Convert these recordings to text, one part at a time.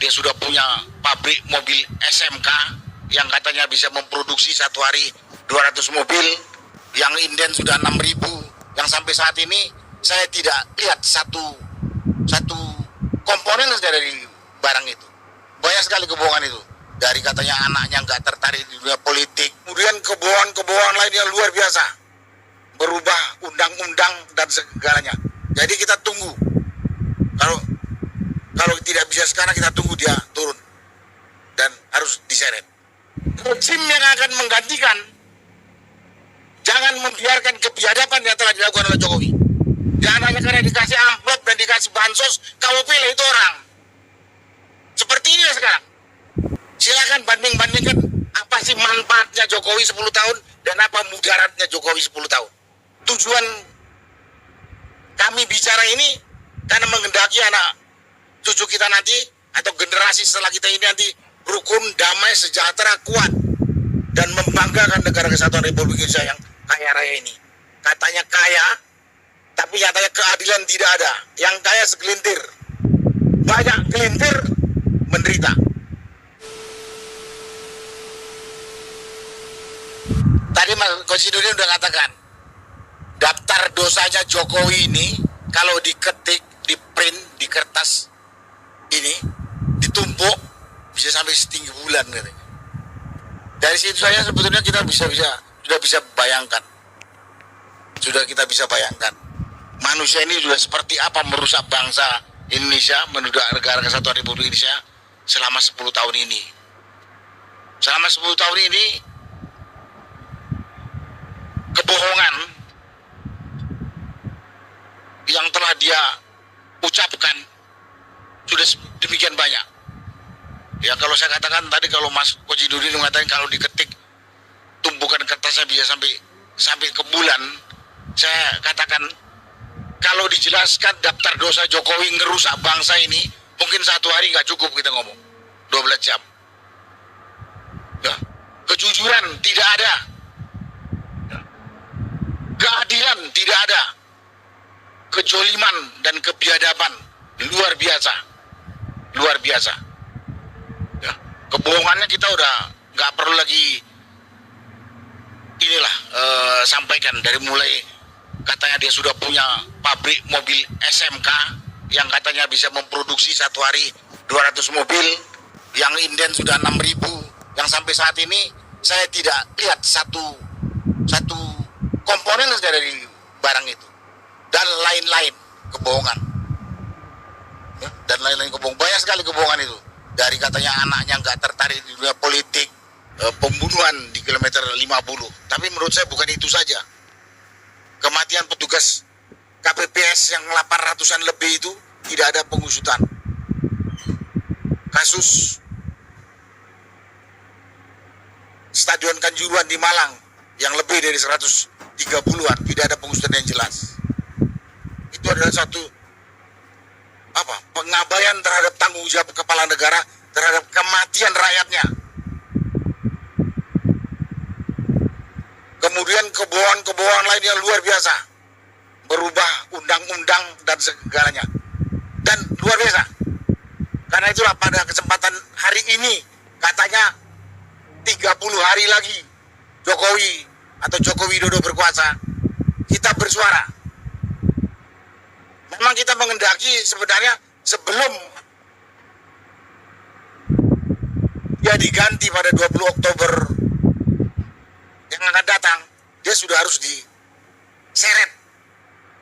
dia sudah punya pabrik mobil SMK yang katanya bisa memproduksi satu hari 200 mobil, yang inden sudah 6.000, yang sampai saat ini saya tidak lihat satu komponen saja dari barang itu. Banyak sekali kebohongan itu. Dari katanya anaknya nggak tertarik di dunia politik, kemudian kebohongan lain yang luar biasa, berubah undang-undang dan segalanya. Jadi kita tunggu. Kalau tidak bisa sekarang, kita tunggu dia turun dan harus diseret. Rezim yang akan menggantikan, jangan membiarkan kebiadaban yang telah dilakukan oleh Jokowi. Jangan hanya karena dikasih amplop dan dikasih bansos, kamu pilih itu orang. Seperti ini sekarang. Silakan bandingkan apa sih manfaatnya Jokowi 10 tahun dan apa mudaratnya Jokowi 10 tahun. Tujuan kami bicara ini karena menghendaki anak cucu kita nanti atau generasi setelah kita ini nanti rukun, damai, sejahtera, kuat dan membanggakan negara kesatuan Republik Indonesia yang kaya raya ini. Katanya kaya, tapi nyatanya keadilan tidak ada. Yang kaya segelintir, banyak gelintir menderita. Tadi Mas Konstitusi sudah katakan, daftar dosanya Jokowi ini kalau diketik, di print, di kertas ini, ditumpuk, bisa sampai setinggi bulan. Dari situ saja sebetulnya kita sudah bisa bayangkan. Sudah kita bisa bayangkan. Manusia ini sudah seperti apa merusak bangsa Indonesia, menuduh negara kesatuan Republik Indonesia selama 10 tahun ini. Selama 10 tahun ini, kebohongan yang telah dia ucapkan sudah demikian banyak. Ya kalau saya katakan tadi, kalau Mas Koji Nurdin mengatakan kalau diketik tumpukan kertasnya bisa sampai ke bulan, saya katakan kalau dijelaskan daftar dosa Jokowi ngerusak bangsa ini, mungkin satu hari nggak cukup kita ngomong 12 jam. Ya, kejujuran tidak ada, keadilan tidak ada, kejoliman dan kebiadaban luar biasa, luar biasa. Ya, kebohongannya kita udah nggak perlu lagi sampaikan. Dari mulai katanya dia sudah punya pabrik mobil SMK yang katanya bisa memproduksi satu hari 200 mobil, yang inden sudah 6.000, yang sampai saat ini saya tidak lihat satu komponen saja dari barang itu, dan lain-lain kebohongan. Ya, dan lain-lain kebohongan, banyak sekali kebohongan itu. Dari katanya anaknya nggak tertarik di dunia politik, pembunuhan di kilometer 50. Tapi menurut saya bukan itu saja. Kematian petugas KPPS yang 800-an lebih itu tidak ada pengusutan. Kasus Stadion Kanjuruhan di Malang yang lebih dari 130-an tidak ada pengusutan yang jelas. Itu adalah satu pengabaian terhadap tanggung jawab kepala negara terhadap kematian rakyatnya. Kemudian kebohongan lain yang luar biasa, berubah undang-undang dan segalanya, dan luar biasa. Karena itulah pada kesempatan hari ini katanya 30 hari lagi Jokowi atau Joko Widodo berkuasa, kita bersuara. Memang kita menghendaki sebenarnya sebelum dia diganti pada 20 Oktober yang akan datang, dia sudah harus diseret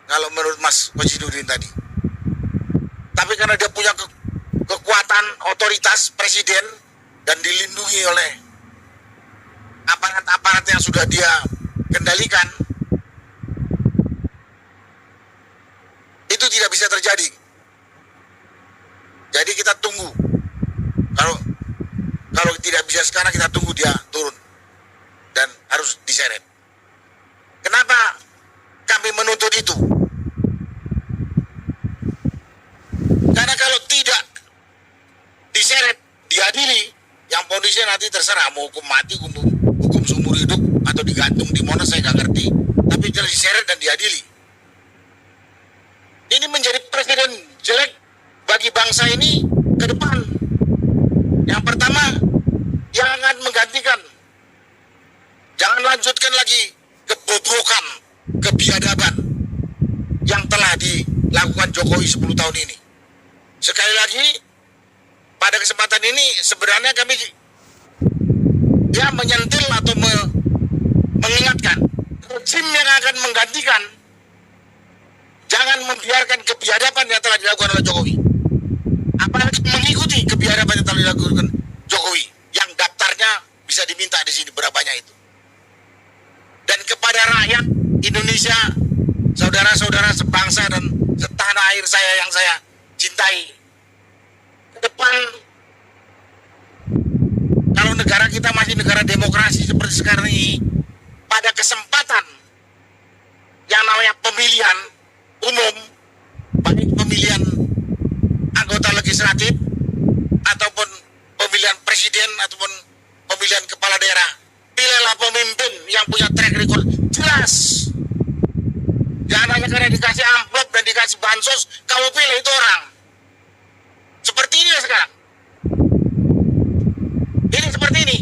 kalau menurut Mas Koji Nurdin tadi. Tapi karena dia punya kekuatan otoritas presiden dan dilindungi oleh aparat-aparat yang sudah dia kendalikan, itu tidak bisa terjadi. Jadi kita tunggu. Kalau tidak bisa sekarang, kita tunggu dia turun dan harus diseret. Kenapa kami menuntut itu? Karena kalau tidak diseret, diadili, yang kondisinya nanti terserah mau hukum mati, hukum seumur hidup, atau digantung di mana saya nggak ngerti. Tapi jelas diseret dan diadili. Ini menjadi presiden jelek bagi bangsa ini ke depan. lagi kebobrokan, kebiadaban yang telah dilakukan Jokowi 10 tahun ini. Sekali lagi, pada kesempatan ini sebenarnya kami menyentil atau mengingatkan rezim yang akan menggantikan, jangan membiarkan kebiadaban yang telah dilakukan oleh Jokowi, apalagi mengikuti kebiadaban yang telah dilakukan Jokowi yang daftarnya bisa diminta di sini berapanya itu. Dan kepada rakyat Indonesia, saudara-saudara sebangsa dan setanah air saya yang saya cintai, ke depan kalau negara kita masih negara demokrasi seperti sekarang ini, pada kesempatan yang namanya pemilihan umum, baik pemilihan anggota legislatif ataupun pemilihan presiden ataupun pemilihan kepala daerah, pilihlah pemimpin yang punya track record jelas. Jangan hanya karena dikasih amplop dan dikasih bansos, kamu pilih itu orang. Seperti ini sekarang. Ini seperti ini.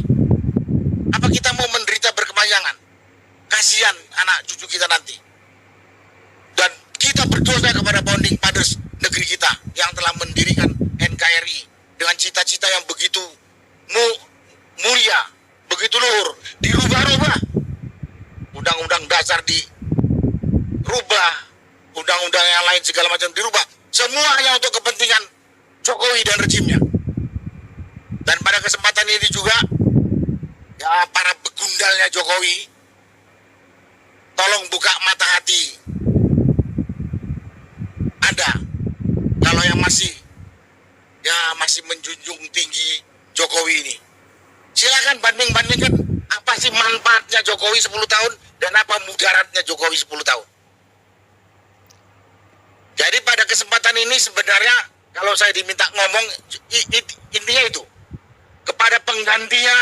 Apa kita mau menderita berkepanjangan? Kasihan anak cucu kita nanti. Dan kita berdosa kepada founding fathers negeri kita yang telah mendirikan NKRI dengan cita-cita yang begitu mulia, begitu luhur, dirubah-rubah. Undang-undang dasar dirubah, undang-undang yang lain segala macam dirubah. Semuanya untuk kepentingan Jokowi dan rezimnya. Dan pada kesempatan ini juga, ya para begundalnya Jokowi, tolong buka mata hati Anda. Kalau yang masih menjunjung tinggi Jokowi ini, silakan banding-bandingkan apa sih manfaatnya Jokowi 10 tahun dan apa mudaratnya Jokowi 10 tahun. Jadi pada kesempatan ini sebenarnya kalau saya diminta ngomong, intinya itu. Kepada penggantinya,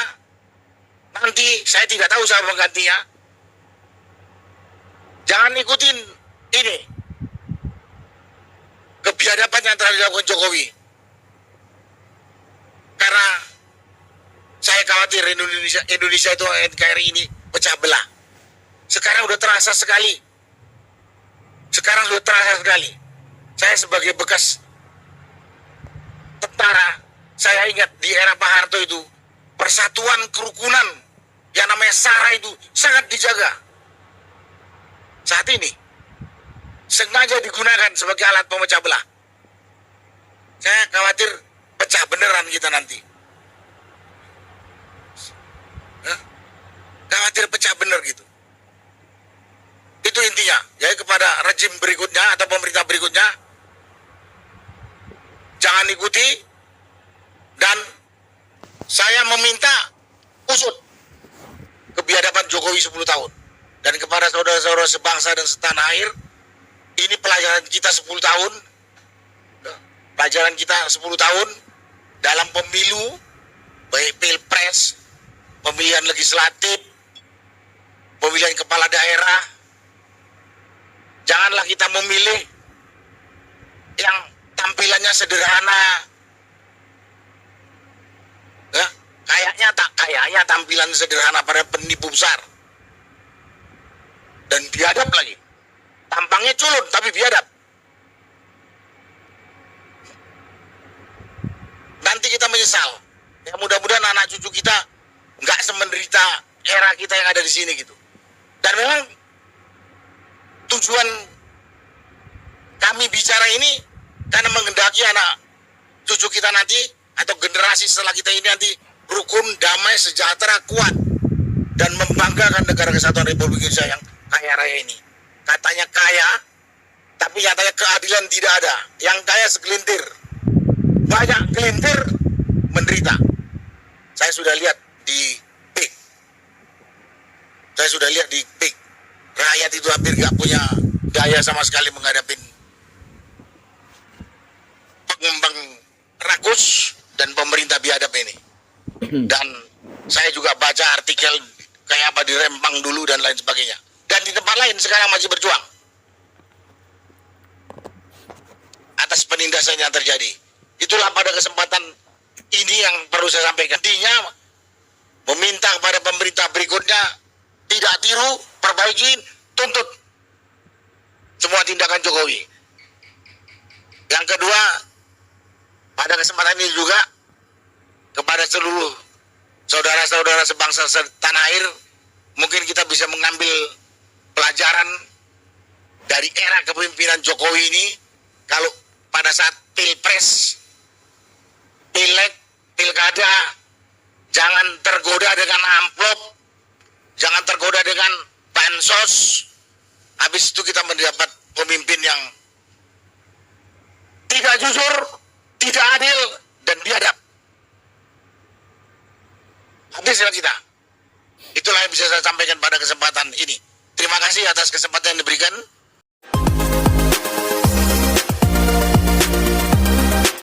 nanti saya tidak tahu siapa penggantinya. Jangan ikutin ini kebiadaban yang telah dilakukan Jokowi. Karena saya khawatir Indonesia itu NKRI ini pecah belah. Sekarang sudah terasa sekali. Saya sebagai bekas tentara, saya ingat di era Pak Harto itu persatuan kerukunan yang namanya SARA itu sangat dijaga. Saat ini sengaja digunakan sebagai alat pemecah belah. Saya khawatir pecah beneran kita nanti. Khawatir pecah bener gitu. Itu intinya. Jadi kepada rezim berikutnya atau pemerintah berikutnya, jangan ikuti. Dan saya meminta usut kebiadaban Jokowi 10 tahun. Dan kepada saudara-saudara sebangsa dan setanah air, ini pelajaran kita 10 tahun. Pelajaran kita 10 tahun dalam pemilu, baik pilpres, pemilihan legislatif, pemilihan kepala daerah. Janganlah kita memilih yang tampilannya sederhana. Kayaknya tampilan sederhana pada penipu besar. Dan biadab lagi. Tampangnya culun tapi biadab. Nanti kita menyesal. Ya mudah-mudahan anak cucu kita nggak semenderita era kita yang ada di sini gitu. Dan memang tujuan kami bicara ini karena menghendaki anak cucu kita nanti atau generasi setelah kita ini nanti rukun, damai, sejahtera, kuat dan membanggakan negara kesatuan Republik Indonesia yang kaya raya ini. Katanya kaya, tapi nyatanya keadilan tidak ada. Yang kaya segelintir, banyak gelintir menderita. Saya sudah lihat di PIK. Rakyat itu hampir gak punya daya sama sekali menghadapi pengembang rakus dan pemerintah biadab ini. Dan saya juga baca artikel kayak apa di Rempang dulu dan lain sebagainya. Dan di tempat lain sekarang masih berjuang atas penindasan yang terjadi. Itulah pada kesempatan ini yang perlu saya sampaikan. Intinya meminta kepada pemerintah berikutnya tidak tiru, perbaiki, tuntut semua tindakan Jokowi. Yang kedua, pada kesempatan ini juga kepada seluruh saudara-saudara sebangsa setanah air, mungkin kita bisa mengambil pelajaran dari era kepemimpinan Jokowi ini. Kalau pada saat pilpres, pileg, pilkada, jangan tergoda dengan amplop, jangan tergoda dengan bansos. Habis itu kita mendapat pemimpin yang tidak jujur, tidak adil, dan biadab. Habislah kita. Itulah yang bisa saya sampaikan pada kesempatan ini. Terima kasih atas kesempatan yang diberikan.